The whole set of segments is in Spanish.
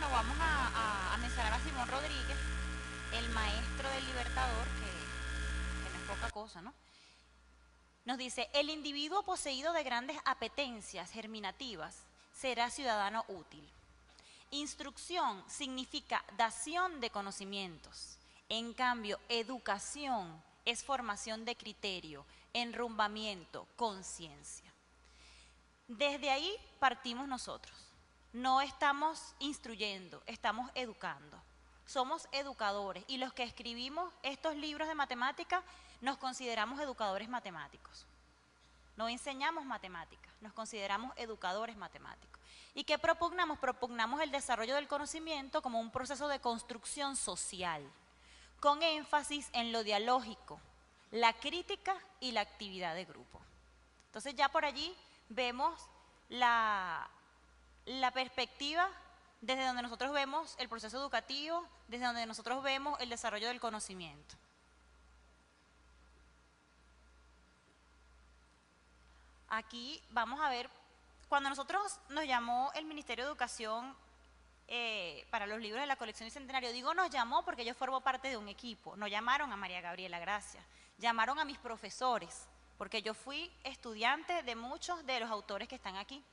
bueno, vamos a mencionar a Simón Rodríguez, el maestro del Libertador, que no es poca cosa, ¿no? Nos dice, el individuo poseído de grandes apetencias germinativas será ciudadano útil. Instrucción significa dación de conocimientos. En cambio, educación es formación de criterio, enrumbamiento, conciencia. Desde ahí partimos nosotros. No estamos instruyendo, estamos educando. Somos educadores y los que escribimos estos libros de matemática nos consideramos educadores matemáticos. No enseñamos matemáticas, nos consideramos educadores matemáticos. ¿Y qué propugnamos? Propugnamos el desarrollo del conocimiento como un proceso de construcción social, con énfasis en lo dialógico, la crítica y la actividad de grupo. Entonces ya por allí vemos la perspectiva desde donde nosotros vemos el proceso educativo, desde donde nosotros vemos el desarrollo del conocimiento. Aquí vamos a ver, cuando nosotros nos llamó el Ministerio de Educación para los libros de la colección Bicentenario, digo nos llamó porque yo formo parte de un equipo, no llamaron a María Gabriela Gracia, llamaron a mis profesores, porque yo fui estudiante de muchos de los autores que están aquí.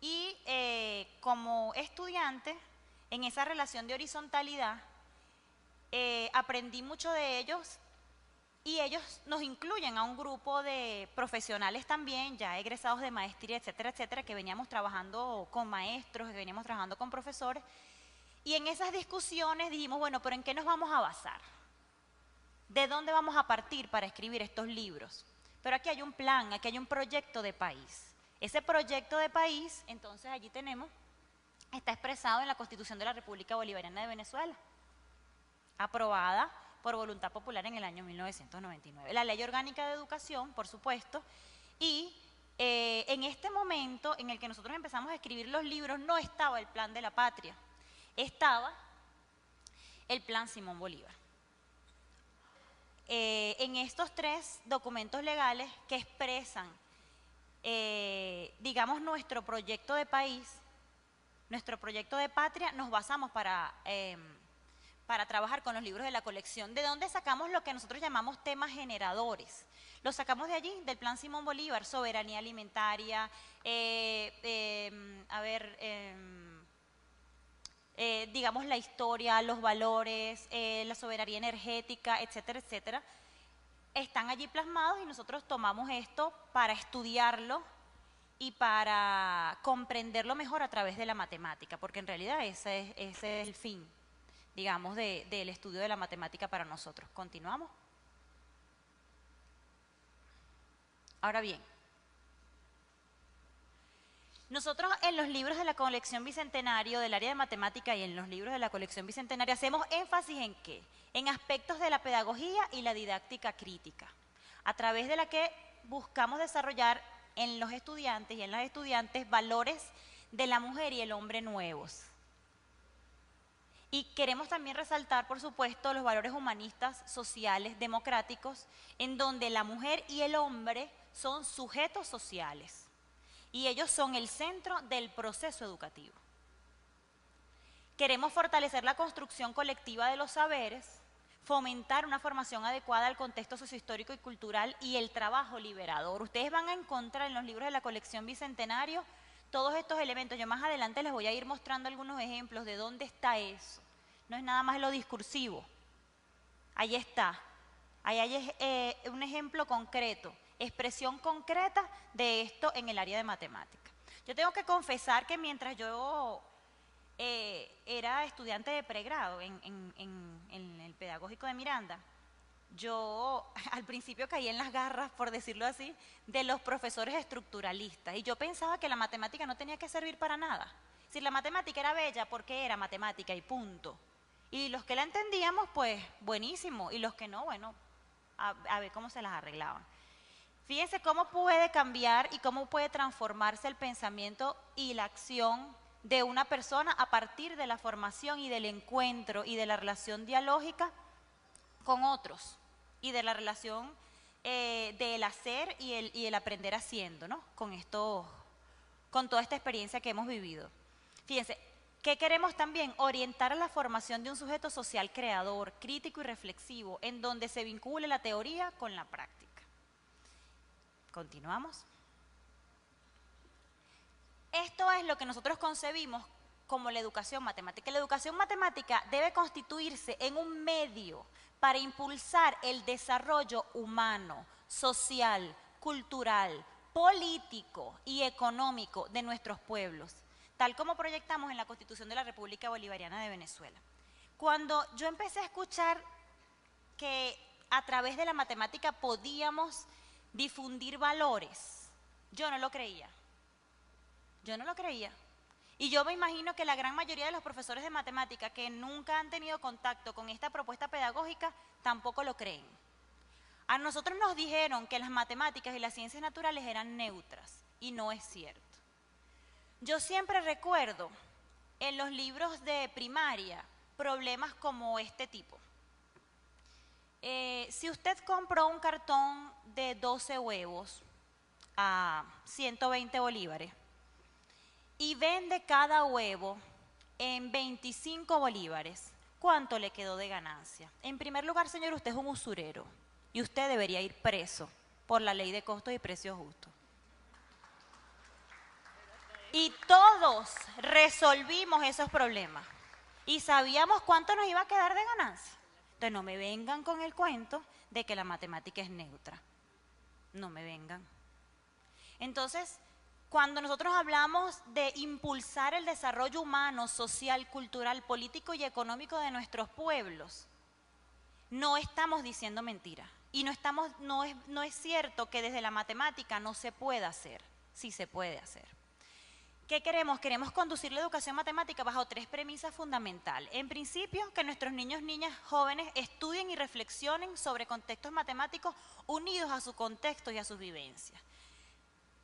Y como estudiante, en esa relación de horizontalidad, aprendí mucho de ellos y ellos nos incluyen a un grupo de profesionales también, ya egresados de maestría, etcétera, etcétera, que veníamos trabajando con maestros, que veníamos trabajando con profesores. Y en esas discusiones dijimos, bueno, pero ¿en qué nos vamos a basar? ¿De dónde vamos a partir para escribir estos libros? Pero aquí hay un plan, aquí hay un proyecto de país. Ese proyecto de país, entonces allí tenemos, está expresado en la Constitución de la República Bolivariana de Venezuela, aprobada por voluntad popular en el año 1999. La Ley Orgánica de Educación, por supuesto, y en este momento en el que nosotros empezamos a escribir los libros no estaba el Plan de la Patria, estaba el Plan Simón Bolívar. En estos tres documentos legales que expresan, digamos, nuestro proyecto de país, nuestro proyecto de patria, nos basamos para trabajar con los libros de la colección. ¿De dónde sacamos lo que nosotros llamamos temas generadores? Los sacamos de allí, del Plan Simón Bolívar, soberanía alimentaria, digamos la historia, los valores, la soberanía energética, etcétera, etcétera. Están allí plasmados y nosotros tomamos esto para estudiarlo y para comprenderlo mejor a través de la matemática, porque en realidad ese es el fin, digamos, del estudio de la matemática para nosotros. ¿Continuamos? Ahora bien, nosotros en los libros de la colección Bicentenario del área de matemática y en los libros de la colección Bicentenario hacemos énfasis en ¿qué? En aspectos de la pedagogía y la didáctica crítica, a través de la que buscamos desarrollar en los estudiantes y en las estudiantes valores de la mujer y el hombre nuevos. Y queremos también resaltar, por supuesto, los valores humanistas, sociales, democráticos, en donde la mujer y el hombre son sujetos sociales y ellos son el centro del proceso educativo. Queremos fortalecer la construcción colectiva de los saberes, fomentar una formación adecuada al contexto sociohistórico y cultural y el trabajo liberador. Ustedes van a encontrar en los libros de la colección Bicentenario todos estos elementos. Yo más adelante les voy a ir mostrando algunos ejemplos de dónde está eso. No es nada más lo discursivo. Ahí está. Ahí hay un ejemplo concreto, expresión concreta de esto en el área de matemática. Yo tengo que confesar que mientras yo era estudiante de pregrado en el pedagógico de Miranda, yo al principio caí en las garras, por decirlo así, de los profesores estructuralistas y yo pensaba que la matemática no tenía que servir para nada. Si la matemática era bella, porque era matemática y punto. Y los que la entendíamos, pues buenísimo, y los que no, bueno, a ver cómo se las arreglaban. Fíjense cómo puede cambiar y cómo puede transformarse el pensamiento y la acción de una persona a partir de la formación y del encuentro y de la relación dialógica con otros y de la relación del hacer y el aprender haciendo, ¿no? Con toda esta experiencia que hemos vivido. Fíjense, ¿Qué queremos también? Orientar a la formación de un sujeto social creador, crítico y reflexivo, en donde se vincule la teoría con la práctica. Continuamos. Esto es lo que nosotros concebimos como la educación matemática. La educación matemática debe constituirse en un medio para impulsar el desarrollo humano, social, cultural, político y económico de nuestros pueblos, tal como proyectamos en la Constitución de la República Bolivariana de Venezuela. Cuando yo empecé a escuchar que a través de la matemática podíamos difundir valores, yo no lo creía. Yo no lo creía. Y yo me imagino que la gran mayoría de los profesores de matemática que nunca han tenido contacto con esta propuesta pedagógica tampoco lo creen. A nosotros nos dijeron que las matemáticas y las ciencias naturales eran neutras, y no es cierto. Yo siempre recuerdo en los libros de primaria problemas como este tipo. Si usted compró un cartón de 12 huevos a 120 bolívares y vende cada huevo en 25 bolívares, ¿cuánto le quedó de ganancia? En primer lugar, señor, usted es un usurero y usted debería ir preso por la ley de costos y precios justos. Y todos resolvimos esos problemas y sabíamos cuánto nos iba a quedar de ganancia. Entonces no me vengan con el cuento de que la matemática es neutra. No me vengan. Entonces, cuando nosotros hablamos de impulsar el desarrollo humano, social, cultural, político y económico de nuestros pueblos, no estamos diciendo mentira. Y no es cierto que desde la matemática no se pueda hacer. Sí se puede hacer. ¿Qué queremos? Queremos conducir la educación matemática bajo 3 premisas fundamentales. En principio, que nuestros niños, niñas, jóvenes estudien y reflexionen sobre contextos matemáticos unidos a su contexto y a sus vivencias.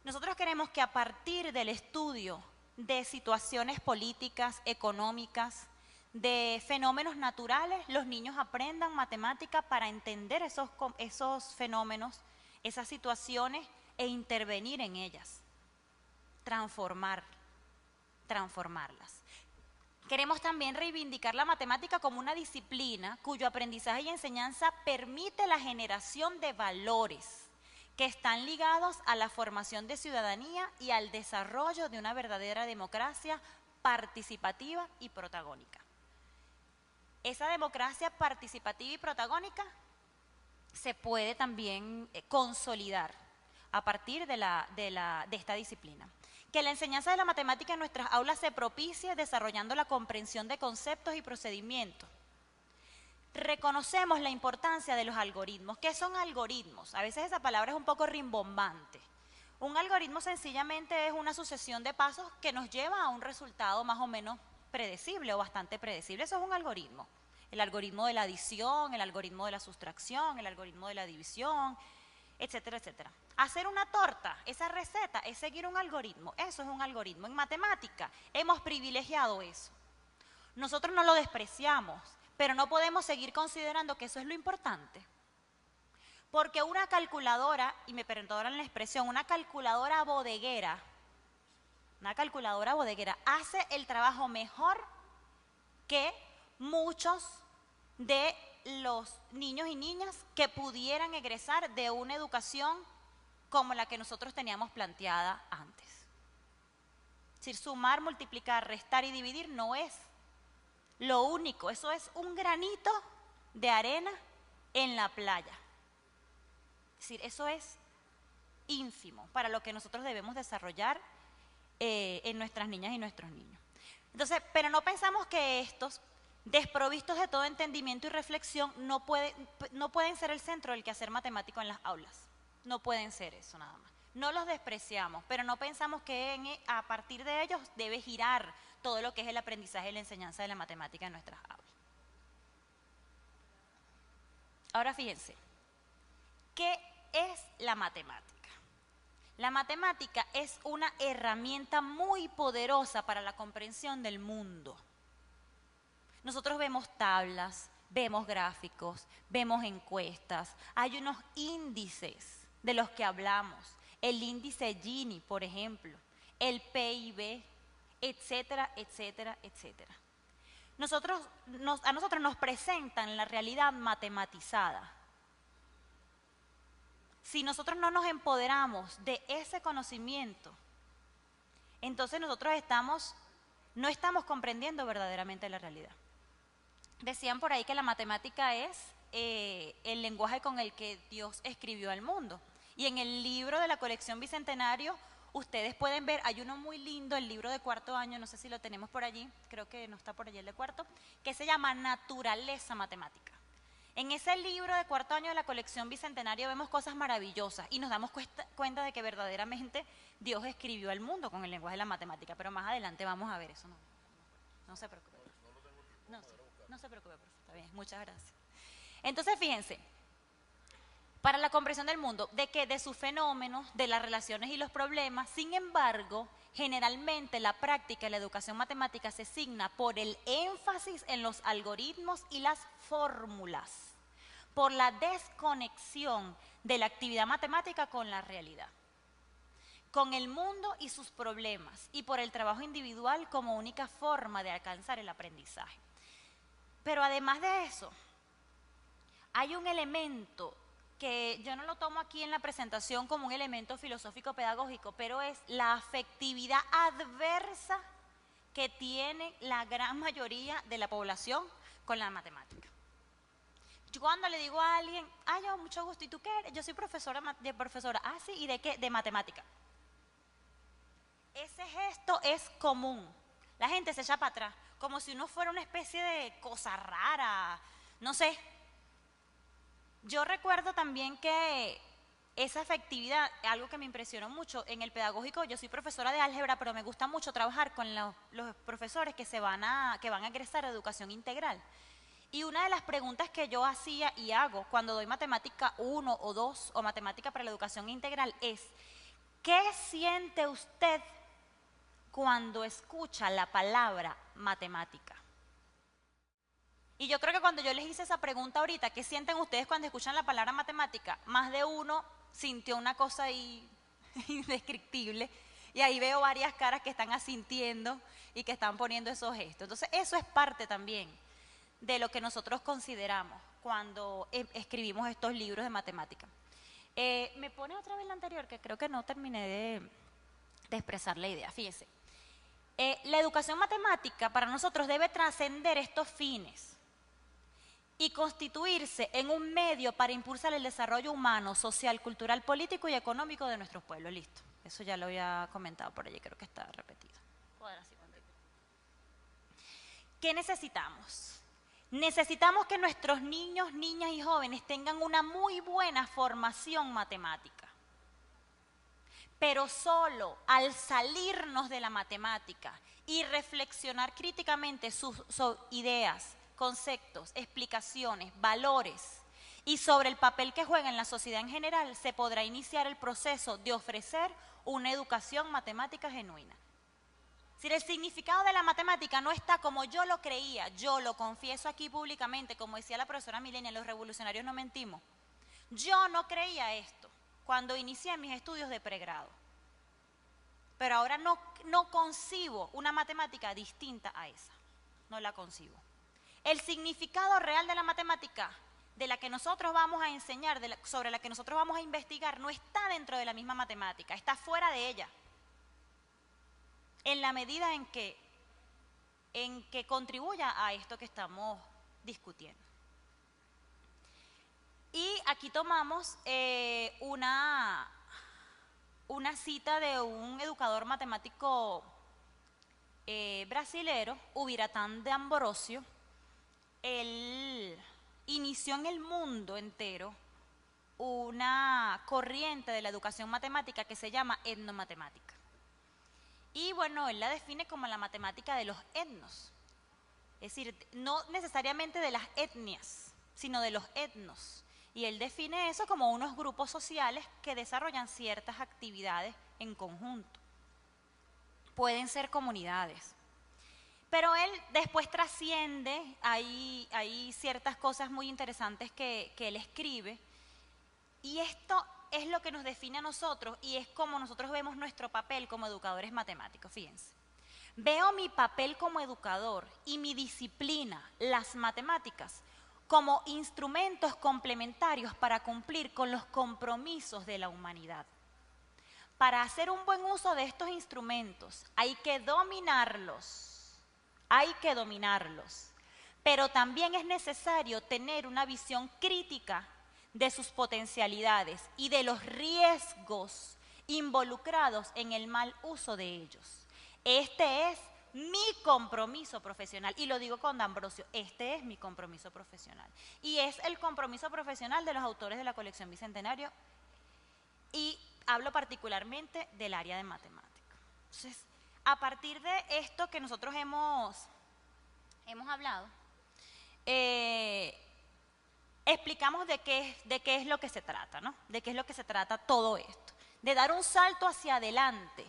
Nosotros queremos que a partir del estudio de situaciones políticas, económicas, de fenómenos naturales, los niños aprendan matemática para entender esos fenómenos, esas situaciones e intervenir en ellas, transformarlas. Queremos también reivindicar la matemática como una disciplina cuyo aprendizaje y enseñanza permite la generación de valores que están ligados a la formación de ciudadanía y al desarrollo de una verdadera democracia participativa y protagónica. Esa democracia participativa y protagónica se puede también consolidar a partir de esta disciplina. Que la enseñanza de la matemática en nuestras aulas se propicie desarrollando la comprensión de conceptos y procedimientos. Reconocemos la importancia de los algoritmos. ¿Qué son algoritmos? A veces esa palabra es un poco rimbombante. Un algoritmo sencillamente es una sucesión de pasos que nos lleva a un resultado más o menos predecible o bastante predecible. Eso es un algoritmo. El algoritmo de la adición, el algoritmo de la sustracción, el algoritmo de la división, etcétera, etcétera. Hacer una torta, esa receta es seguir un algoritmo. Eso es un algoritmo. En matemática hemos privilegiado eso. Nosotros no lo despreciamos, pero no podemos seguir considerando que eso es lo importante. Porque una calculadora, y me perdonan la expresión, una calculadora bodeguera hace el trabajo mejor que muchos de los niños y niñas que pudieran egresar de una educación como la que nosotros teníamos planteada antes. Es decir, sumar, multiplicar, restar y dividir no es lo único, eso es un granito de arena en la playa. Es decir, eso es ínfimo para lo que nosotros debemos desarrollar en nuestras niñas y nuestros niños. Entonces, pero no pensamos que estos, desprovistos de todo entendimiento y reflexión, no pueden ser el centro del quehacer matemático en las aulas. No pueden ser eso nada más. No los despreciamos, pero no pensamos que a partir de ellos debe girar todo lo que es el aprendizaje y la enseñanza de la matemática en nuestras aulas. Ahora fíjense, ¿qué es la matemática? La matemática es una herramienta muy poderosa para la comprensión del mundo. Nosotros vemos tablas, vemos gráficos, vemos encuestas, hay unos índices de los que hablamos, el índice Gini, por ejemplo, el PIB, etcétera, etcétera, etcétera. A nosotros nos presentan la realidad matematizada. Si nosotros no nos empoderamos de ese conocimiento, entonces nosotros no estamos comprendiendo verdaderamente la realidad. Decían por ahí que la matemática es el lenguaje con el que Dios escribió al mundo. Y en el libro de la colección Bicentenario, ustedes pueden ver, hay uno muy lindo, el libro de cuarto año, no sé si lo tenemos por allí, creo que no está por allí el de cuarto, que se llama Naturaleza Matemática. En ese libro de cuarto año de la colección Bicentenario vemos cosas maravillosas y nos damos cuenta de que verdaderamente Dios escribió al mundo con el lenguaje de la matemática, pero más adelante vamos a ver eso. No se preocupe. No se preocupe, profe, está bien, muchas gracias. Entonces, fíjense, para la comprensión del mundo, de sus fenómenos, de las relaciones y los problemas, sin embargo, generalmente la práctica de la educación matemática se signa por el énfasis en los algoritmos y las fórmulas, por la desconexión de la actividad matemática con la realidad, con el mundo y sus problemas, y por el trabajo individual como única forma de alcanzar el aprendizaje. Pero además de eso, hay un elemento que yo no lo tomo aquí en la presentación como un elemento filosófico pedagógico, pero es la afectividad adversa que tiene la gran mayoría de la población con la matemática. Yo cuando le digo a alguien, yo mucho gusto, ¿y tú qué eres? Yo soy profesora, sí, ¿y de qué? De matemática. Ese gesto es común, la gente se echa para atrás, como si uno fuera una especie de cosa rara, no sé. Yo recuerdo también que esa afectividad, algo que me impresionó mucho en el pedagógico, yo soy profesora de álgebra, pero me gusta mucho trabajar con los profesores que van a egresar a educación integral. Y una de las preguntas que yo hacía y hago cuando doy matemática 1 o 2 o matemática para la educación integral es, ¿qué siente usted cuando escucha la palabra matemática? Y yo creo que cuando yo les hice esa pregunta ahorita, ¿qué sienten ustedes cuando escuchan la palabra matemática? Más de uno sintió una cosa ahí indescriptible, y ahí veo varias caras que están asintiendo y que están poniendo esos gestos. Entonces eso es parte también de lo que nosotros consideramos cuando escribimos estos libros de matemática. Me pone otra vez la anterior, que creo que no terminé de expresar la idea. Fíjense, la educación matemática para nosotros debe trascender estos fines y constituirse en un medio para impulsar el desarrollo humano, social, cultural, político y económico de nuestros pueblos. Listo, eso ya lo había comentado por allí, creo que está repetido. ¿Qué necesitamos? Necesitamos que nuestros niños, niñas y jóvenes tengan una muy buena formación matemática. Pero solo al salirnos de la matemática y reflexionar críticamente sus ideas, conceptos, explicaciones, valores y sobre el papel que juega en la sociedad en general, se podrá iniciar el proceso de ofrecer una educación matemática genuina. Si el significado de la matemática no está como yo lo creía, yo lo confieso aquí públicamente, como decía la profesora Milenia, los revolucionarios no mentimos. Yo no creía esto cuando inicié mis estudios de pregrado, pero ahora no concibo una matemática distinta a esa, no la concibo. El significado real de la matemática, de la que nosotros vamos a enseñar, sobre la que nosotros vamos a investigar, no está dentro de la misma matemática, está fuera de ella. En la medida en que contribuya a esto que estamos discutiendo. Y aquí tomamos una cita de un educador matemático brasilero, Ubiratã de Ambrosio. Él inició en el mundo entero una corriente de la educación matemática que se llama etnomatemática. Y bueno, él la define como la matemática de los etnos, es decir, no necesariamente de las etnias, sino de los etnos. Y él define eso como unos grupos sociales que desarrollan ciertas actividades en conjunto. Pueden ser comunidades. Pero él después trasciende, hay ciertas cosas muy interesantes que él escribe, y esto es lo que nos define a nosotros y es como nosotros vemos nuestro papel como educadores matemáticos, fíjense. Veo mi papel como educador y mi disciplina, las matemáticas, como instrumentos complementarios para cumplir con los compromisos de la humanidad. Para hacer un buen uso de estos instrumentos hay que dominarlos, pero también es necesario tener una visión crítica de sus potencialidades y de los riesgos involucrados en el mal uso de ellos. Este es mi compromiso profesional, y lo digo con D'Ambrosio, este es mi compromiso profesional. Y es el compromiso profesional de los autores de la colección Bicentenario, y hablo particularmente del área de matemática. Entonces, a partir de esto que nosotros hemos hablado, explicamos de qué es lo que se trata, ¿no? De qué es lo que se trata todo esto. De dar un salto hacia adelante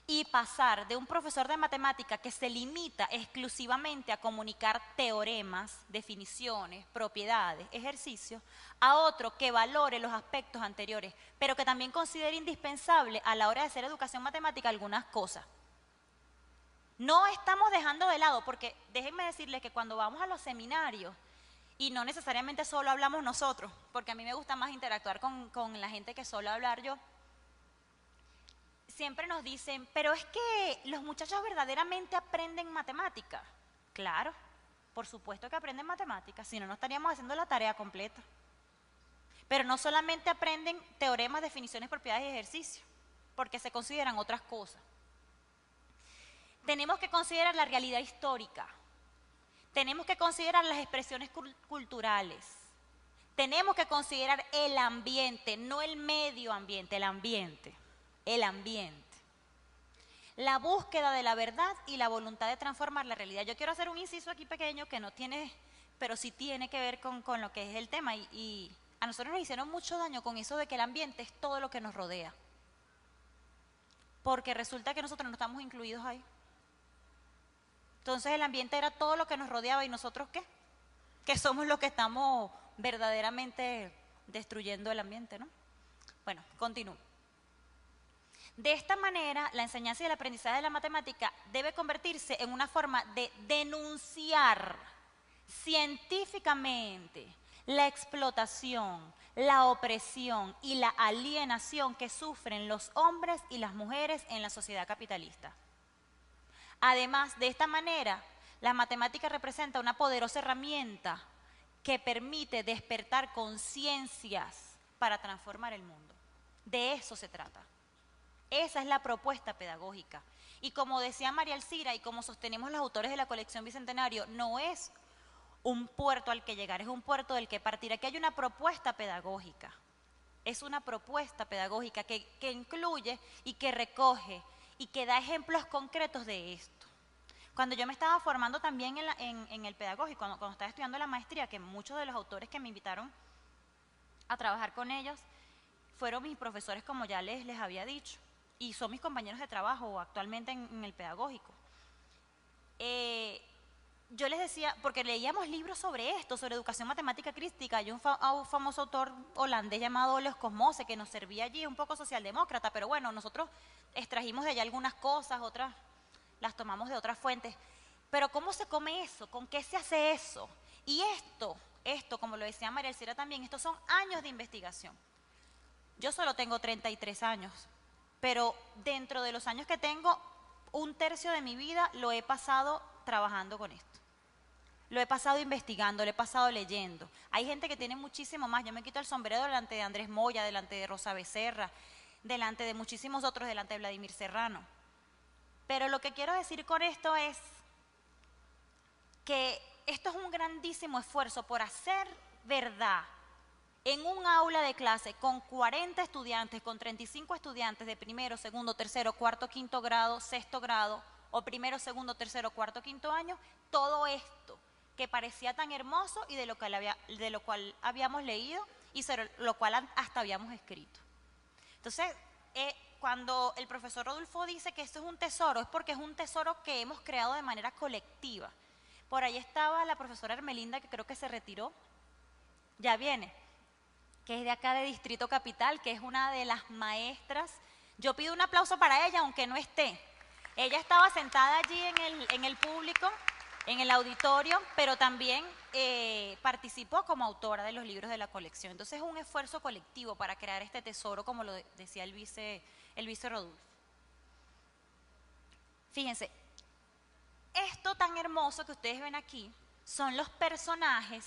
y pasar de un profesor de matemática que se limita exclusivamente a comunicar teoremas, definiciones, propiedades, ejercicios, a otro que valore los aspectos anteriores, pero que también considere indispensable a la hora de hacer educación matemática algunas cosas. No estamos dejando de lado, porque déjenme decirles que cuando vamos a los seminarios, y no necesariamente solo hablamos nosotros, porque a mí me gusta más interactuar con la gente que solo hablar yo, siempre nos dicen, pero es que los muchachos verdaderamente aprenden matemática. Claro, por supuesto que aprenden matemáticas, si no, no estaríamos haciendo la tarea completa. Pero no solamente aprenden teoremas, definiciones, propiedades y ejercicios, porque se consideran otras cosas. Tenemos que considerar la realidad histórica, tenemos que considerar las expresiones culturales, tenemos que considerar el ambiente, no el medio ambiente, el ambiente. La búsqueda de la verdad y la voluntad de transformar la realidad. Yo quiero hacer un inciso aquí pequeño que no tiene, pero sí tiene que ver con lo que es el tema, y a nosotros nos hicieron mucho daño con eso de que el ambiente es todo lo que nos rodea, porque resulta que nosotros no estamos incluidos ahí. Entonces el ambiente era todo lo que nos rodeaba, y nosotros ¿qué? Que somos los que estamos verdaderamente destruyendo el ambiente, ¿no? Bueno, continúo. De esta manera, la enseñanza y el aprendizaje de la matemática debe convertirse en una forma de denunciar científicamente la explotación, la opresión y la alienación que sufren los hombres y las mujeres en la sociedad capitalista. Además, de esta manera, la matemática representa una poderosa herramienta que permite despertar conciencias para transformar el mundo. De eso se trata. Esa es la propuesta pedagógica. Y como decía María Elcira y como sostenemos los autores de la colección Bicentenario, no es un puerto al que llegar, es un puerto del que partir. Aquí hay una propuesta pedagógica. Es una propuesta pedagógica que incluye y que recoge y que da ejemplos concretos de esto. Cuando yo me estaba formando también en el pedagógico, cuando estaba estudiando la maestría, que muchos de los autores que me invitaron a trabajar con ellos fueron mis profesores, como ya les había dicho, y son mis compañeros de trabajo actualmente en el pedagógico. Yo les decía, porque leíamos libros sobre esto, sobre educación matemática crítica. Hay un famoso autor holandés llamado Los Cosmose que nos servía allí, un poco socialdemócrata, pero bueno, nosotros extrajimos de allá algunas cosas, otras las tomamos de otras fuentes. Pero ¿cómo se come eso? ¿Con qué se hace eso? Y esto, como lo decía María Elcira también, estos son años de investigación. Yo solo tengo 33 años, pero dentro de los años que tengo, un tercio de mi vida lo he pasado trabajando con esto. Lo he pasado investigando, lo he pasado leyendo. Hay gente que tiene muchísimo más. Yo me quito el sombrero delante de Andrés Moya, delante de Rosa Becerra, delante de muchísimos otros, delante de Vladimir Serrano. Pero lo que quiero decir con esto es que esto es un grandísimo esfuerzo por hacer verdad en un aula de clase con 40 estudiantes, con 35 estudiantes de primero, segundo, tercero, cuarto, quinto grado, sexto grado, o primero, segundo, tercero, cuarto, quinto año, todo esto que parecía tan hermoso y de lo cual habíamos leído y sobre lo cual hasta habíamos escrito. Entonces, cuando el profesor Rodulfo dice que esto es un tesoro, es porque es un tesoro que hemos creado de manera colectiva. Por ahí estaba la profesora Hermelinda, que creo que se retiró, ya viene, que es de acá de Distrito Capital, que es una de las maestras. Yo pido un aplauso para ella, aunque no esté. Ella estaba sentada allí en el público, en el auditorio, pero también participó como autora de los libros de la colección. Entonces es un esfuerzo colectivo para crear este tesoro, como lo decía el vice Rodulfo. Fíjense, esto tan hermoso que ustedes ven aquí son los personajes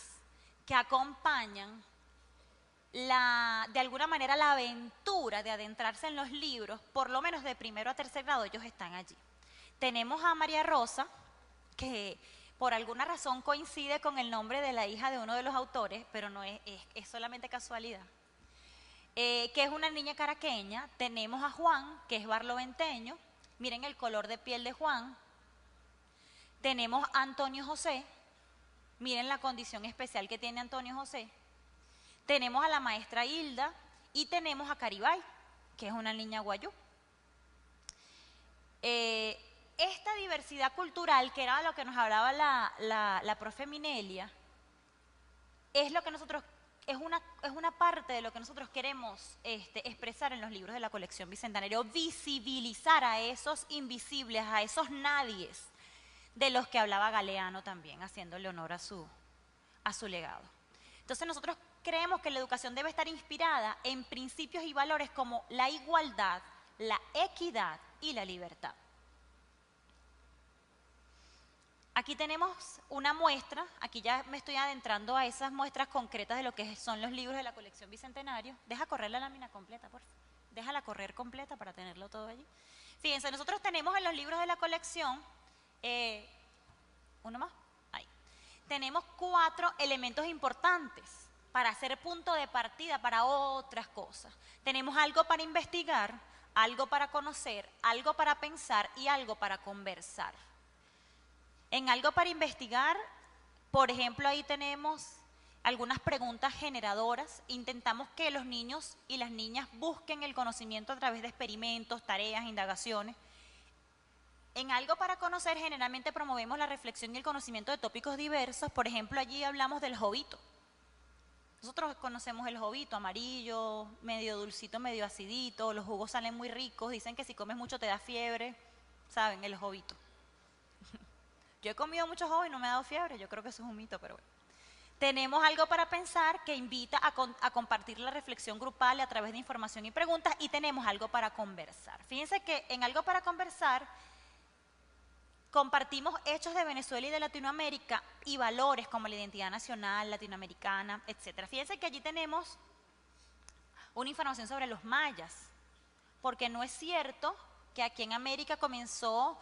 que acompañan de alguna manera la aventura de adentrarse en los libros, por lo menos de primero a tercer grado, ellos están allí. Tenemos a María Rosa, que por alguna razón coincide con el nombre de la hija de uno de los autores, pero no es solamente casualidad, que es una niña caraqueña. Tenemos a Juan, que es barloventeño, miren el color de piel de Juan. Tenemos a Antonio José, miren la condición especial que tiene Antonio José. Tenemos a la maestra Hilda y tenemos a Caribay, que es una niña guayú. Esta diversidad cultural, que era lo que nos hablaba la profe Minelia, es lo que nosotros, es una parte de lo que nosotros queremos expresar en los libros de la colección Bicentenario, visibilizar a esos invisibles, a esos nadies, de los que hablaba Galeano también, haciéndole honor a su legado. Entonces nosotros creemos que la educación debe estar inspirada en principios y valores como la igualdad, la equidad y la libertad. Aquí tenemos una muestra, aquí ya me estoy adentrando a esas muestras concretas de lo que son los libros de la colección Bicentenario. Deja correr la lámina completa, por favor. Déjala correr completa para tenerlo todo allí. Fíjense, nosotros tenemos en los libros de la colección, uno más, ahí. Tenemos 4 elementos importantes para hacer punto de partida para otras cosas. Tenemos algo para investigar, algo para conocer, algo para pensar y algo para conversar. En algo para investigar, por ejemplo, ahí tenemos algunas preguntas generadoras. Intentamos que los niños y las niñas busquen el conocimiento a través de experimentos, tareas, indagaciones. En algo para conocer, generalmente promovemos la reflexión y el conocimiento de tópicos diversos. Por ejemplo, allí hablamos del jovito. Nosotros conocemos el jovito, amarillo, medio dulcito, medio acidito, los jugos salen muy ricos, dicen que si comes mucho te da fiebre, ¿saben? El jovito. Yo he comido mucho jovo y no me ha dado fiebre, yo creo que eso es un mito, pero bueno. Tenemos algo para pensar que invita a compartir la reflexión grupal a través de información y preguntas, y tenemos algo para conversar. Fíjense que en algo para conversar compartimos hechos de Venezuela y de Latinoamérica y valores como la identidad nacional, latinoamericana, etc. Fíjense que allí tenemos una información sobre los mayas, porque no es cierto que aquí en América comenzó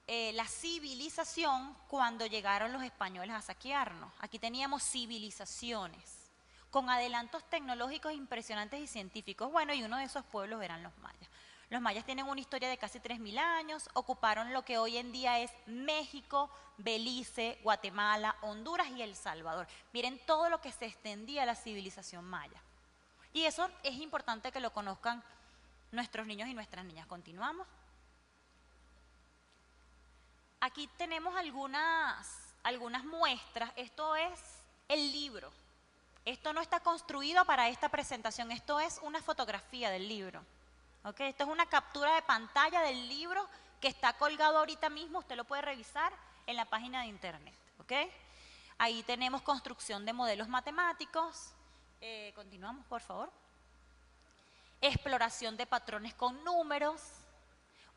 la civilización cuando llegaron los españoles a saquearnos. Aquí teníamos civilizaciones con adelantos tecnológicos impresionantes y científicos. Bueno, y uno de esos pueblos eran los mayas. Los mayas tienen una historia de casi 3000 años, ocuparon lo que hoy en día es México, Belice, Guatemala, Honduras y El Salvador. Miren todo lo que se extendía la civilización maya. Y eso es importante que lo conozcan nuestros niños y nuestras niñas. Continuamos. Aquí tenemos algunas muestras. Esto es el libro. Esto no está construido para esta presentación, esto es una fotografía del libro. ¿Okay? Esto es una captura de pantalla del libro que está colgado ahorita mismo, usted lo puede revisar en la página de internet. ¿Okay? Ahí tenemos construcción de modelos matemáticos. Continuamos, por favor. Exploración de patrones con números.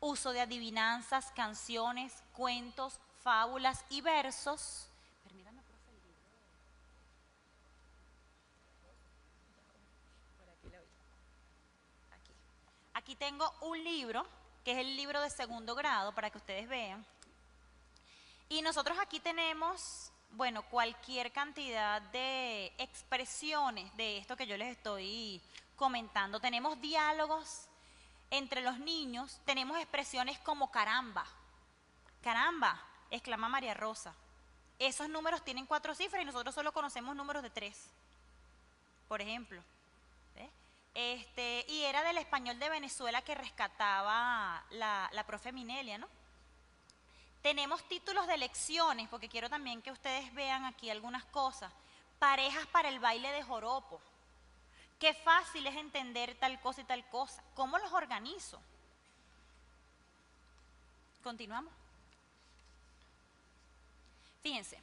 Uso de adivinanzas, canciones, cuentos, fábulas y versos. Permítame, profe, el libro. Por aquí lo vi. Aquí tengo un libro, que es el libro de segundo grado, para que ustedes vean. Y nosotros aquí tenemos, bueno, cualquier cantidad de expresiones de esto que yo les estoy comentando. Tenemos diálogos entre los niños, tenemos expresiones como caramba. Caramba, exclama María Rosa. Esos números tienen 4 cifras y nosotros solo conocemos números de 3, por ejemplo. Y era del español de Venezuela que rescataba la profe Minelia, ¿no? Tenemos títulos de lecciones, porque quiero también que ustedes vean aquí algunas cosas. Parejas para el baile de joropo. Qué fácil es entender tal cosa y tal cosa. ¿Cómo los organizo? Continuamos. Fíjense,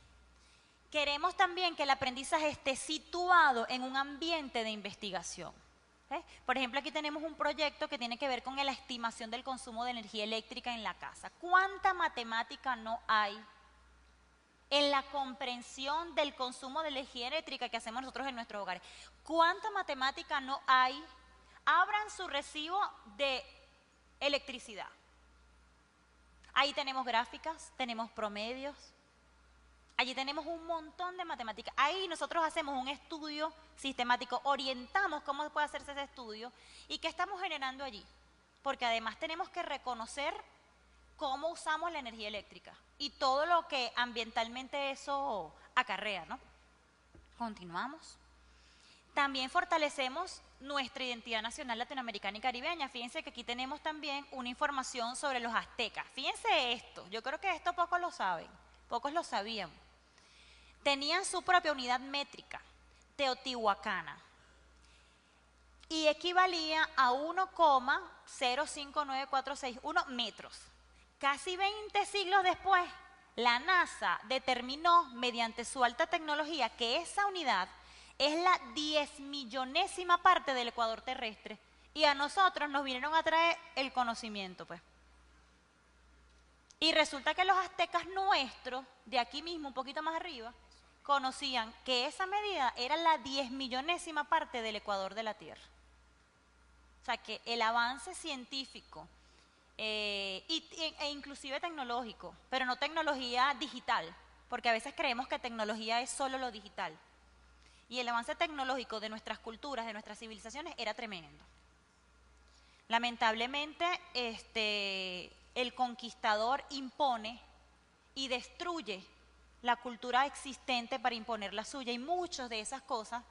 queremos también que el aprendizaje esté situado en un ambiente de investigación. Por ejemplo, aquí tenemos un proyecto que tiene que ver con la estimación del consumo de energía eléctrica en la casa. ¿Cuánta matemática no hay en la comprensión del consumo de energía eléctrica que hacemos nosotros en nuestros hogares? ¿Cuánta matemática no hay? Abran su recibo de electricidad. Ahí tenemos gráficas, tenemos promedios. Allí tenemos un montón de matemáticas. Ahí nosotros hacemos un estudio sistemático, orientamos cómo puede hacerse ese estudio y qué estamos generando allí. Porque además tenemos que reconocer cómo usamos la energía eléctrica y todo lo que ambientalmente eso acarrea, ¿no? Continuamos. También fortalecemos nuestra identidad nacional latinoamericana y caribeña. Fíjense que aquí tenemos también una información sobre los aztecas. Fíjense esto, yo creo que esto pocos lo saben, pocos lo sabían. Tenían su propia unidad métrica, teotihuacana, y equivalía a 1,059461 metros. Casi 20 siglos después, la NASA determinó mediante su alta tecnología que esa unidad es la 10.000.000ª parte del ecuador terrestre, y a nosotros nos vinieron a traer el conocimiento, pues. Y resulta que los aztecas nuestros, de aquí mismo, un poquito más arriba, conocían que esa medida era la 10.000.000ª parte del ecuador de la Tierra. O sea que el avance científico e inclusive tecnológico, pero no tecnología digital, porque a veces creemos que tecnología es solo lo digital. Y el avance tecnológico de nuestras culturas, de nuestras civilizaciones, era tremendo. Lamentablemente, el conquistador impone y destruye la cultura existente para imponer la suya, y muchas de esas cosas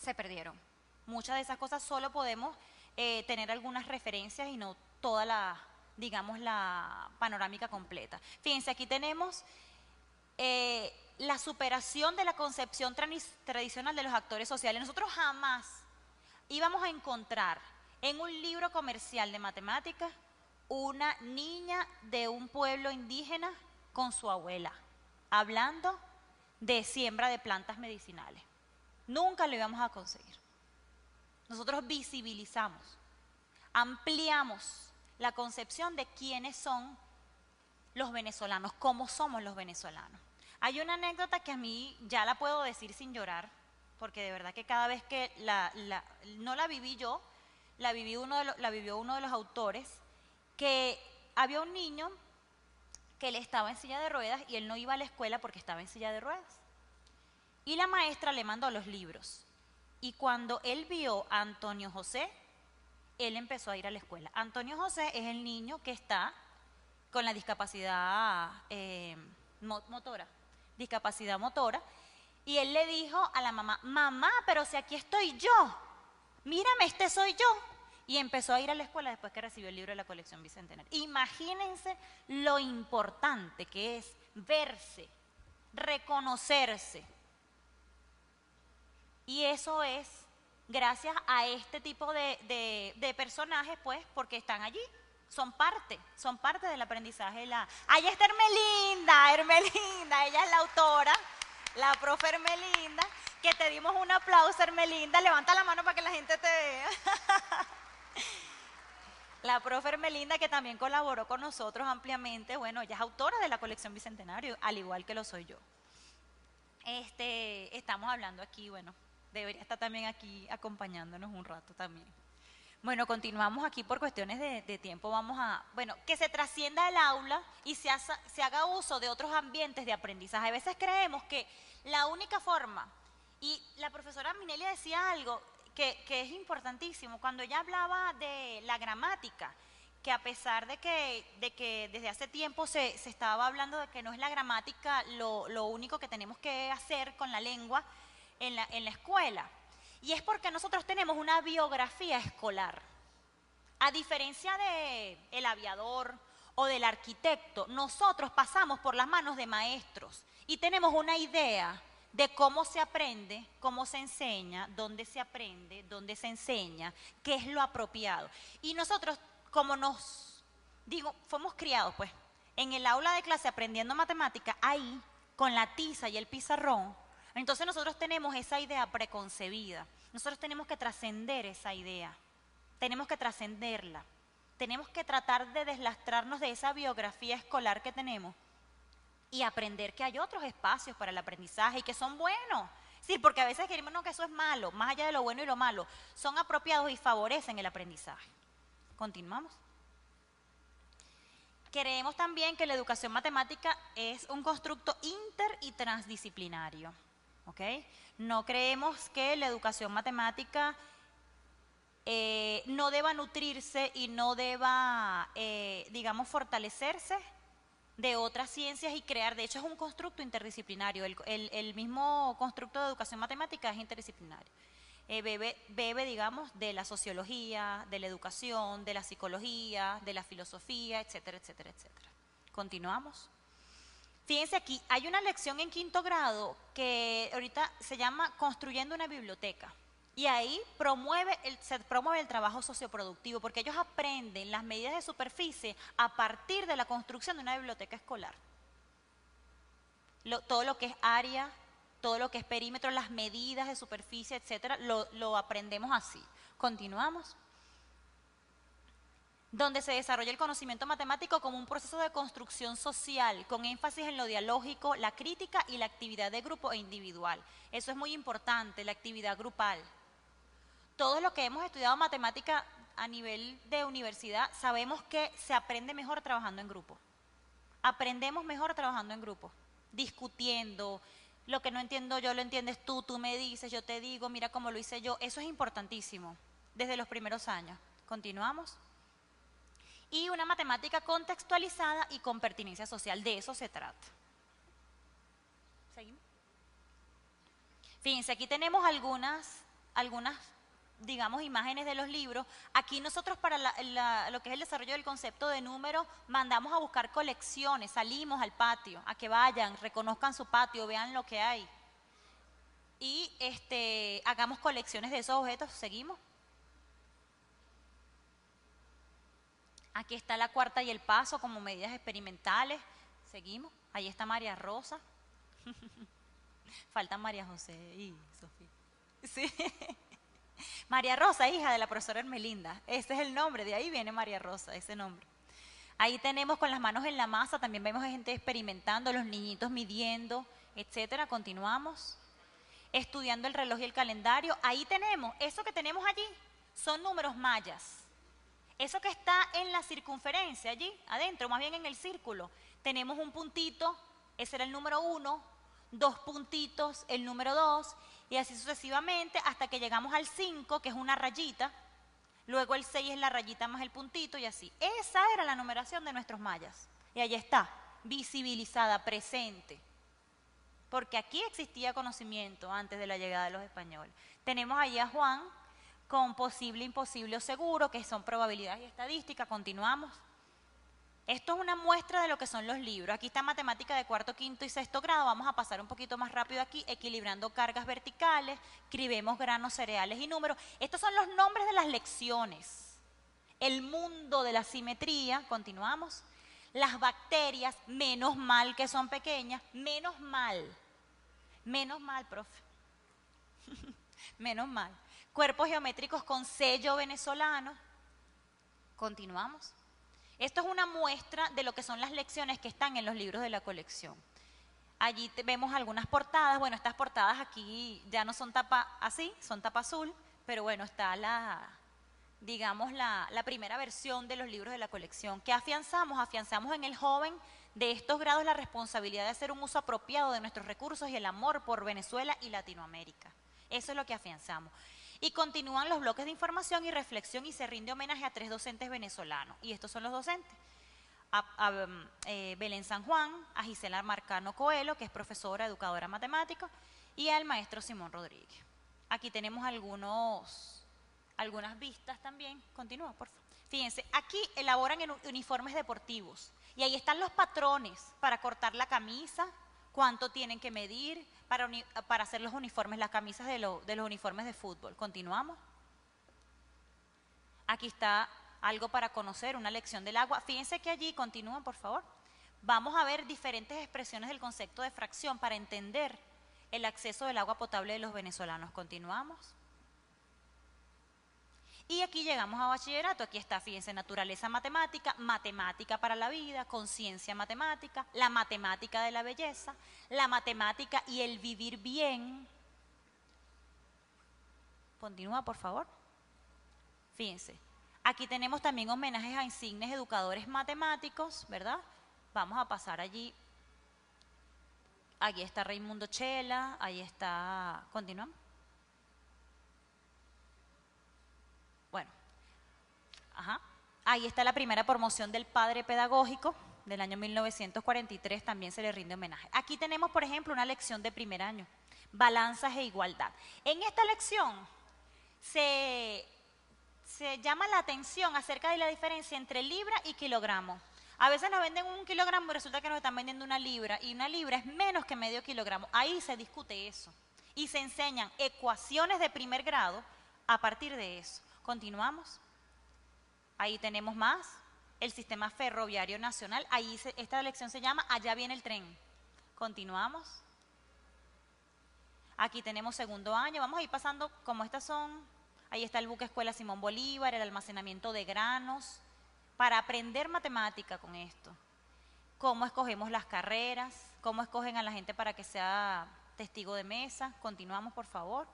se perdieron. Muchas de esas cosas solo podemos tener algunas referencias y no toda la, digamos, la panorámica completa. Fíjense, aquí tenemos la superación de la concepción tradicional de los actores sociales. Nosotros jamás íbamos a encontrar en un libro comercial de matemáticas una niña de un pueblo indígena con su abuela hablando de siembra de plantas medicinales. Nunca lo íbamos a conseguir. Nosotros visibilizamos, ampliamos la concepción de quiénes son los venezolanos, cómo somos los venezolanos. Hay una anécdota que a mí ya la puedo decir sin llorar, porque de verdad que cada vez que no la viví yo, la vivió uno de los autores, que había un niño que él estaba en silla de ruedas y él no iba a la escuela porque estaba en silla de ruedas. Y la maestra le mandó los libros. Y cuando él vio a Antonio José, él empezó a ir a la escuela. Antonio José es el niño que está con la discapacidad motora, y él le dijo a la mamá: mamá, pero si aquí estoy yo, mírame, este soy yo. Y empezó a ir a la escuela después que recibió el libro de la colección Bicentenario. Imagínense lo importante que es verse, reconocerse. Y eso es gracias a este tipo de personajes, pues, porque están allí, son parte del aprendizaje. Ahí está Hermelinda, ella es la autora, la profe Hermelinda, que te dimos un aplauso, Hermelinda, levanta la mano para que la gente te vea. La profe Hermelinda, que también colaboró con nosotros ampliamente. Bueno, ella es autora de la colección Bicentenario, al igual que lo soy yo. Estamos hablando aquí, bueno, debería estar también aquí acompañándonos un rato también. Bueno, continuamos aquí por cuestiones de tiempo. Vamos a, que se trascienda el aula y se haga uso de otros ambientes de aprendizaje. A veces creemos que la única forma, y la profesora Minelia decía algo que es importantísimo, cuando ella hablaba de la gramática, que a pesar de que desde hace tiempo se estaba hablando de que no es la gramática lo único que tenemos que hacer con la lengua en la escuela. Y es porque nosotros tenemos una biografía escolar. A diferencia del aviador o del arquitecto, nosotros pasamos por las manos de maestros y tenemos una idea de cómo se aprende, cómo se enseña, dónde se aprende, dónde se enseña, qué es lo apropiado. Y nosotros, como nos digo, fuimos criados pues, en el aula de clase aprendiendo matemática, ahí, con la tiza y el pizarrón, entonces nosotros tenemos esa idea preconcebida. Nosotros tenemos que trascender esa idea, tenemos que trascenderla, tenemos que tratar de deslastrarnos de esa biografía escolar que tenemos y aprender que hay otros espacios para el aprendizaje y que son buenos. Sí, porque a veces queremos no, que eso es malo, más allá de lo bueno y lo malo, son apropiados y favorecen el aprendizaje. Continuamos. Creemos también que la educación matemática es un constructo inter y transdisciplinario. ¿Ok? No creemos que la educación matemática no deba nutrirse y no deba, digamos, fortalecerse de otras ciencias y crear, de hecho es un constructo interdisciplinario, el mismo constructo de educación matemática es interdisciplinario. Bebe, digamos, de la sociología, de la educación, de la psicología, de la filosofía, etcétera, etcétera, etcétera. Continuamos. Fíjense aquí, hay una lección en 5º grado que ahorita se llama Construyendo una biblioteca. Y ahí se promueve el trabajo socioproductivo, porque ellos aprenden las medidas de superficie a partir de la construcción de una biblioteca escolar. Todo lo que es área, todo lo que es perímetro, las medidas de superficie, etcétera, lo aprendemos así. Continuamos. Donde se desarrolla el conocimiento matemático como un proceso de construcción social, con énfasis en lo dialógico, la crítica y la actividad de grupo e individual. Eso es muy importante, la actividad grupal. Todos los que hemos estudiado matemática a nivel de universidad sabemos que se aprende mejor trabajando en grupo. Aprendemos mejor trabajando en grupo, discutiendo. Lo que no entiendo yo lo entiendes tú, tú me dices, yo te digo, mira cómo lo hice yo. Eso es importantísimo desde los primeros años. Continuamos. Y una matemática contextualizada y con pertinencia social, de eso se trata. ¿Seguimos? Fíjense, aquí tenemos algunas, digamos, imágenes de los libros. Aquí nosotros para lo que es el desarrollo del concepto de número, mandamos a buscar colecciones, salimos al patio, a que vayan, reconozcan su patio, vean lo que hay. Y hagamos colecciones de esos objetos, seguimos. Aquí está la cuarta y el paso como medidas experimentales. Seguimos. Ahí está María Rosa. Falta María José y Sofía. Sí. María Rosa, hija de la profesora Hermelinda. Ese es el nombre, de ahí viene María Rosa, ese nombre. Ahí tenemos con las manos en la masa, también vemos a gente experimentando, los niñitos midiendo, etcétera. Continuamos. Estudiando el reloj y el calendario. Ahí tenemos, eso que tenemos allí son números mayas. Eso que está en la circunferencia allí, adentro, más bien en el círculo, tenemos un puntito, ese era el número 1, 2 puntitos, el número 2, y así sucesivamente hasta que llegamos al 5, que es una rayita, luego el 6 es la rayita más el puntito y así. Esa era la numeración de nuestros mayas. Y ahí está, visibilizada, presente. Porque aquí existía conocimiento antes de la llegada de los españoles. Tenemos allí a Juan con posible, imposible o seguro, que son probabilidades y estadística. Continuamos. Esto es una muestra de lo que son los libros. Aquí está matemática de 4º, 5º y 6º grado. Vamos a pasar un poquito más rápido aquí. Equilibrando cargas verticales, escribimos granos, cereales y números. Estos son los nombres de las lecciones. El mundo de la simetría. Continuamos. Las bacterias, menos mal que son pequeñas. Menos mal, profe. Menos mal. Cuerpos geométricos con sello venezolano. Continuamos. Esto es una muestra de lo que son las lecciones que están en los libros de la colección. Allí vemos algunas portadas. Bueno, estas portadas aquí ya no son tapa así, son tapa azul, pero bueno, está digamos, la primera versión de los libros de la colección. ¿Qué afianzamos? Afianzamos en el joven de estos grados la responsabilidad de hacer un uso apropiado de nuestros recursos y el amor por Venezuela y Latinoamérica. Eso es lo que afianzamos. Y continúan los bloques de información y reflexión y se rinde homenaje a 3 docentes venezolanos. Y estos son los docentes. A Belén San Juan, a Gisela Marcano Coelho, que es profesora, educadora matemática, y al maestro Simón Rodríguez. Aquí tenemos algunas vistas también. Continúa, por favor. Fíjense, aquí elaboran en uniformes deportivos. Y ahí están los patrones para cortar la camisa, cuánto tienen que medir para hacer los uniformes, las camisas de los uniformes de fútbol. Continuamos. Aquí está algo para conocer, una lección del agua. Fíjense que allí, continúan por favor, vamos a ver diferentes expresiones del concepto de fracción para entender el acceso del agua potable de los venezolanos. Continuamos. Y aquí llegamos a bachillerato, aquí está, fíjense, naturaleza matemática, matemática para la vida, conciencia matemática, la matemática de la belleza, la matemática y el vivir bien. Continúa, por favor. Fíjense, aquí tenemos también homenajes a insignes educadores matemáticos, ¿verdad? Vamos a pasar allí. Aquí está Raimundo Chela, ahí está, continuamos. Bueno, ahí está la primera promoción del padre pedagógico del año 1943, también se le rinde homenaje. Aquí tenemos, por ejemplo, una lección de primer año, balanzas e igualdad. En esta lección se llama la atención acerca de la diferencia entre libra y kilogramo. A veces nos venden 1 kilogramo y resulta que nos están vendiendo una libra, y una libra es menos que medio kilogramo. Ahí se discute eso y se enseñan ecuaciones de primer grado a partir de eso. Continuamos. Ahí tenemos más, el sistema ferroviario nacional. Ahí esta lección se llama Allá viene el tren. Continuamos. Aquí tenemos segundo año, vamos a ir pasando como estas son. Ahí está el buque escuela Simón Bolívar, el almacenamiento de granos, para aprender matemática con esto. Cómo escogemos las carreras, cómo escogen a la gente para que sea testigo de mesa. Continuamos, por favor.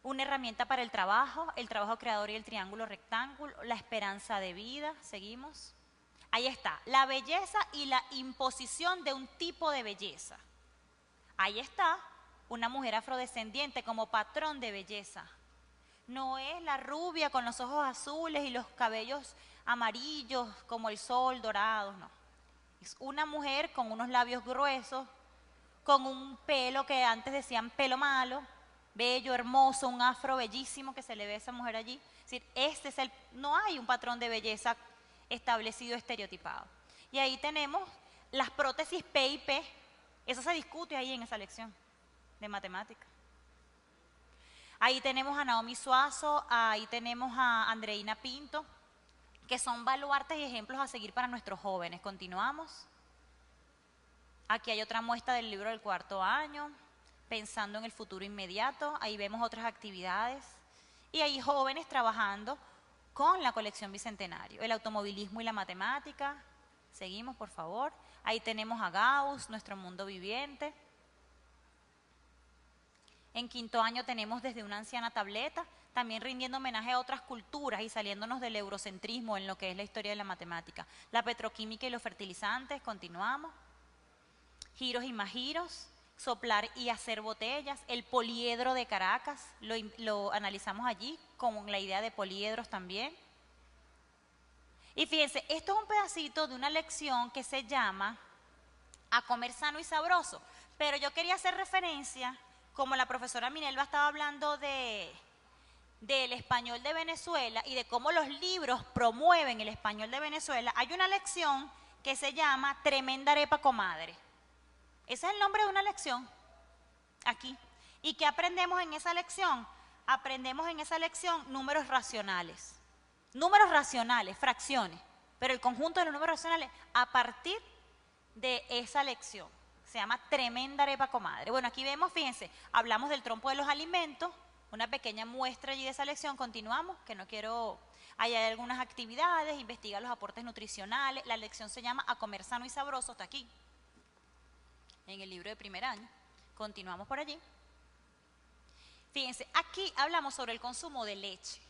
Una herramienta para el trabajo creador y el triángulo rectángulo, la esperanza de vida, seguimos. Ahí está, la belleza y la imposición de un tipo de belleza. Ahí está, una mujer afrodescendiente como patrón de belleza. No es la rubia con los ojos azules y los cabellos amarillos como el sol, dorados, no. Es una mujer con unos labios gruesos, con un pelo que antes decían pelo malo, bello, hermoso, un afro bellísimo que se le ve a esa mujer allí. Es decir, no hay un patrón de belleza establecido, estereotipado. Y ahí tenemos las prótesis P y P, eso se discute ahí en esa lección de matemática. Ahí tenemos a Naomi Suazo, ahí tenemos a Andreina Pinto, que son baluartes y ejemplos a seguir para nuestros jóvenes. Continuamos. Aquí hay otra muestra del libro del cuarto año, pensando en el futuro inmediato. Ahí vemos otras actividades. Y hay jóvenes trabajando con la colección Bicentenario, el automovilismo y la matemática. Seguimos, por favor. Ahí tenemos a Gauss, nuestro mundo viviente. En quinto año tenemos desde una anciana tableta, también rindiendo homenaje a otras culturas y saliéndonos del eurocentrismo en lo que es la historia de la matemática. La petroquímica y los fertilizantes, continuamos. Giros y más giros, soplar y hacer botellas. El poliedro de Caracas, lo analizamos allí con la idea de poliedros también. Y fíjense, esto es un pedacito de una lección que se llama A comer sano y sabroso, pero yo quería hacer referencia, como la profesora Minelva estaba hablando del español de Venezuela y de cómo los libros promueven el español de Venezuela, hay una lección que se llama Tremenda arepa comadre. Ese es el nombre de una lección, aquí. ¿Y qué aprendemos en esa lección? Aprendemos en esa lección números racionales. Números racionales, fracciones, pero el conjunto de los números racionales a partir de esa lección. Se llama Tremenda arepa comadre. Bueno, aquí vemos, fíjense, hablamos del trompo de los alimentos, una pequeña muestra allí de esa lección. Continuamos, que no quiero... Ahí hay algunas actividades, investiga los aportes nutricionales. La lección se llama A comer sano y sabroso, está aquí, en el libro de primer año. Continuamos por allí. Fíjense, aquí hablamos sobre el consumo de leche.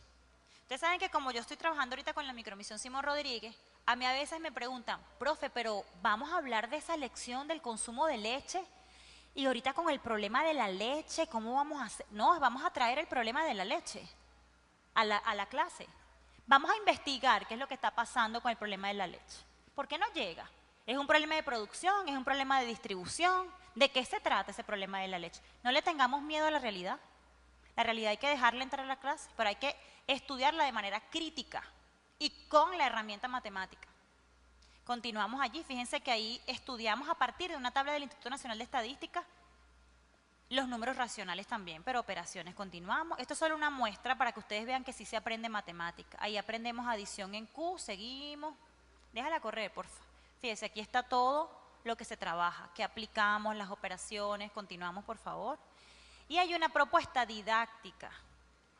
Ustedes saben que como yo estoy trabajando ahorita con la micromisión Simón Rodríguez, a mí a veces me preguntan, profe, pero vamos a hablar de esa lección del consumo de leche, y ahorita con el problema de la leche, ¿cómo vamos a hacer? No, vamos a traer el problema de la leche a la clase. Vamos a investigar qué es lo que está pasando con el problema de la leche. ¿Por qué no llega? ¿Es un problema de producción? ¿Es un problema de distribución? ¿De qué se trata ese problema de la leche? No le tengamos miedo a la realidad. La realidad hay que dejarla entrar a la clase, pero hay que estudiarla de manera crítica y con la herramienta matemática. Continuamos allí, fíjense que ahí estudiamos a partir de una tabla del Instituto Nacional de Estadística los números racionales también, pero operaciones continuamos. Esto es solo una muestra para que ustedes vean que sí se aprende matemática. Ahí aprendemos adición en Q, seguimos. Déjala correr, porfa. Fíjense, aquí está todo lo que se trabaja, que aplicamos, las operaciones, continuamos, por favor. Y hay una propuesta didáctica.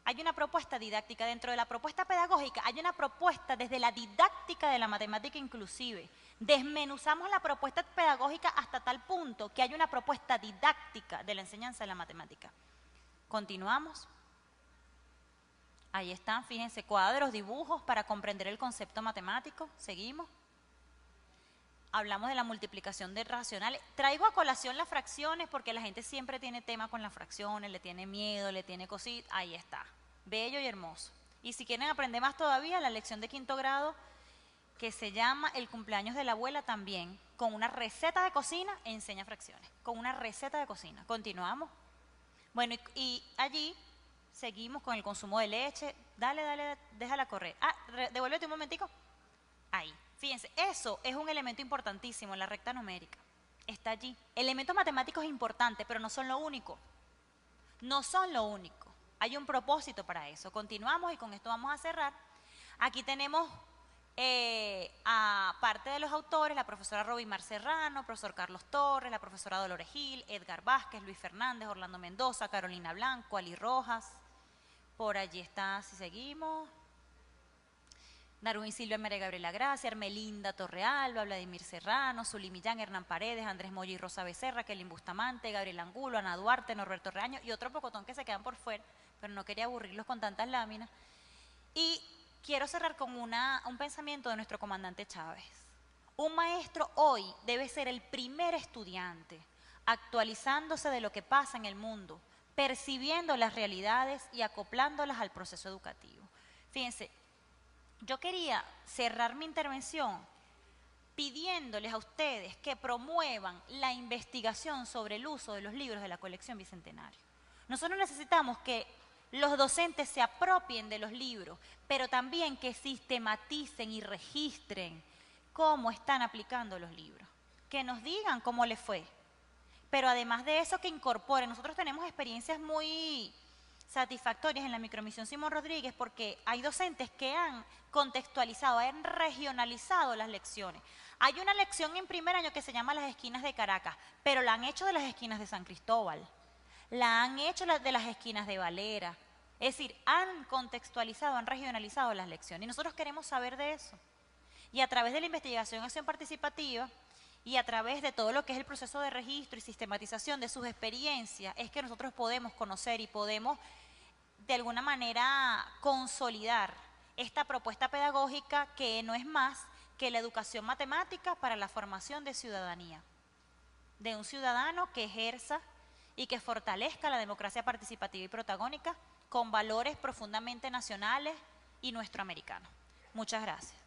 Hay una propuesta didáctica. Dentro de la propuesta pedagógica hay una propuesta desde la didáctica de la matemática inclusive. Desmenuzamos la propuesta pedagógica hasta tal punto que hay una propuesta didáctica de la enseñanza de la matemática. Continuamos. Ahí están, fíjense, cuadros, dibujos para comprender el concepto matemático. Seguimos. Hablamos de la multiplicación de racionales. Traigo a colación las fracciones porque la gente siempre tiene tema con las fracciones, le tiene miedo, le tiene cositas. Ahí está, bello y hermoso. Y si quieren aprender más todavía, la lección de 5º grado, que se llama El cumpleaños de la abuela también, con una receta de cocina, enseña fracciones. Con una receta de cocina. Continuamos. Bueno, y allí seguimos con el consumo de leche. Dale, dale, déjala correr. Devuélvete un momentico. Ahí. Fíjense, eso es un elemento importantísimo en la recta numérica. Está allí. Elementos matemáticos importantes, pero no son lo único. No son lo único. Hay un propósito para eso. Continuamos y con esto vamos a cerrar. Aquí tenemos a parte de los autores, la profesora Robimar Serrano, el profesor Carlos Torres, la profesora Dolores Gil, Edgar Vázquez, Luis Fernández, Orlando Mendoza, Carolina Blanco, Ali Rojas. Por allí está, si seguimos. Darwin Silva, María Gabriela Gracia, Ermelinda Torrealba, Vladimir Serrano, Zully Millán, Hernán Paredes, Andrés Moya y Rosa Becerra, Kelin Bustamante, Gabriel Angulo, Ana Duarte, Norberto Reaño y otro pocotón que se quedan por fuera, pero no quería aburrirlos con tantas láminas. Y quiero cerrar con un pensamiento de nuestro comandante Chávez. Un maestro hoy debe ser el primer estudiante, actualizándose de lo que pasa en el mundo, percibiendo las realidades y acoplándolas al proceso educativo. Fíjense, yo quería cerrar mi intervención pidiéndoles a ustedes que promuevan la investigación sobre el uso de los libros de la colección Bicentenario. Nosotros necesitamos que los docentes se apropien de los libros, pero también que sistematicen y registren cómo están aplicando los libros. Que nos digan cómo les fue. Pero además de eso, que incorporen. Nosotros tenemos experiencias muy satisfactorias en la micromisión Simón Rodríguez porque hay docentes que han contextualizado, han regionalizado las lecciones. Hay una lección en primer año que se llama Las Esquinas de Caracas, pero la han hecho de las esquinas de San Cristóbal, la han hecho de las esquinas de Valera. Es decir, han contextualizado, han regionalizado las lecciones y nosotros queremos saber de eso. Y a través de la investigación y acción participativa y a través de todo lo que es el proceso de registro y sistematización de sus experiencias es que nosotros podemos conocer y podemos de alguna manera consolidar esta propuesta pedagógica que no es más que la educación matemática para la formación de ciudadanía, de un ciudadano que ejerza y que fortalezca la democracia participativa y protagónica con valores profundamente nacionales y nuestroamericanos. Muchas gracias.